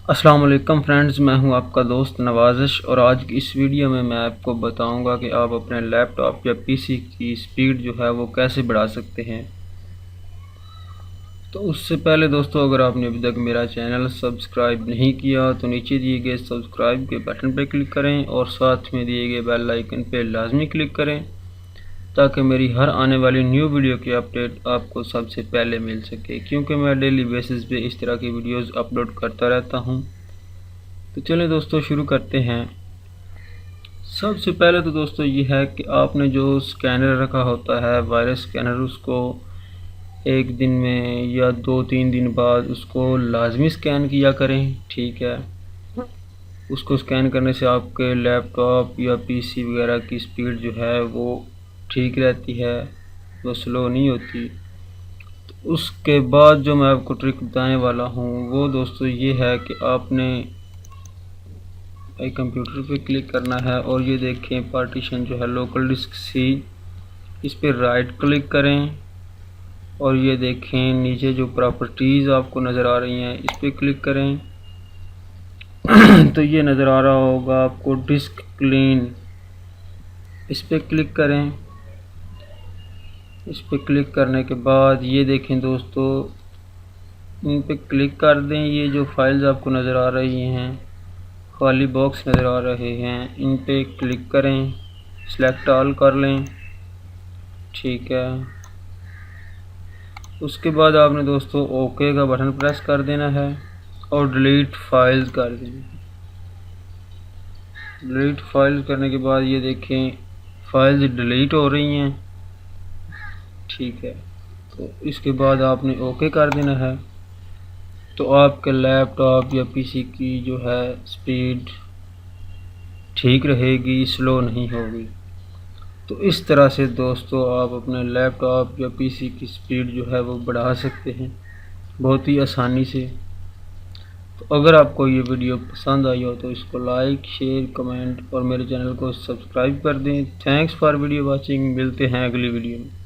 السلام علیکم فرینڈز، میں ہوں آپ کا دوست نوازش، اور آج کی اس ویڈیو میں آپ کو بتاؤں گا کہ آپ اپنے لیپ ٹاپ یا پی سی کی سپیڈ جو ہے وہ کیسے بڑھا سکتے ہیں۔ تو اس سے پہلے دوستو، اگر آپ نے ابھی تک میرا چینل سبسکرائب نہیں کیا تو نیچے دیے گئے سبسکرائب کے بٹن پہ کلک کریں اور ساتھ میں دیے گئے بیل آئیکن پہ لازمی کلک کریں تاکہ میری ہر آنے والی نیو ویڈیو کی اپڈیٹ آپ کو سب سے پہلے مل سکے، کیونکہ میں ڈیلی بیسس پہ اس طرح کی ویڈیوز اپلوڈ کرتا رہتا ہوں۔ تو چلیں دوستو شروع کرتے ہیں۔ سب سے پہلے تو دوستو یہ ہے کہ آپ نے جو سکینر رکھا ہوتا ہے وائرس سکینر، اس کو ایک دن میں یا 2-3 دن بعد اس کو لازمی سکین کیا کریں، ٹھیک ہے۔ اس کو سکین کرنے سے آپ کے لیپ ٹاپ یا پی سی وغیرہ کی سپیڈ جو ہے وہ ٹھیک رہتی ہے، وہ سلو نہیں ہوتی۔ تو اس کے بعد جو میں آپ کو ٹرک بتانے والا ہوں وہ دوستو یہ ہے کہ آپ نے کمپیوٹر پہ کلک کرنا ہے اور یہ دیکھیں پارٹیشن جو ہے لوکل ڈسک سی، اس پہ رائٹ کلک کریں اور یہ دیکھیں نیچے جو پراپرٹیز آپ کو نظر آ رہی ہیں اس پہ کلک کریں تو یہ نظر آ رہا ہوگا آپ کو ڈسک کلین، اس پہ کلک کریں۔ اس پہ کلک کرنے کے بعد یہ دیکھیں دوستو، ان پہ کلک کر دیں۔ یہ جو فائلز آپ کو نظر آ رہی ہیں، خالی باکس نظر آ رہے ہیں، ان پہ کلک کریں، سلیکٹ آل کر لیں، ٹھیک ہے۔ اس کے بعد آپ نے دوستو اوکے کا بٹن پریس کر دینا ہے اور ڈیلیٹ فائلز کر دیں۔ ڈیلیٹ فائلز کرنے کے بعد یہ دیکھیں فائلز ڈیلیٹ ہو رہی ہیں، ٹھیک ہے۔ تو اس کے بعد آپ نے اوکے کر دینا ہے، تو آپ کے لیپ ٹاپ یا پی سی کی جو ہے سپیڈ ٹھیک رہے گی، سلو نہیں ہوگی۔ تو اس طرح سے دوستو آپ اپنے لیپ ٹاپ یا پی سی کی سپیڈ جو ہے وہ بڑھا سکتے ہیں بہت ہی آسانی سے۔ تو اگر آپ کو یہ ویڈیو پسند آئی ہو تو اس کو لائک، شیئر، کمنٹ اور میرے چینل کو سبسکرائب کر دیں۔ تھینکس فار ویڈیو واچنگ، ملتے ہیں اگلی ویڈیو میں۔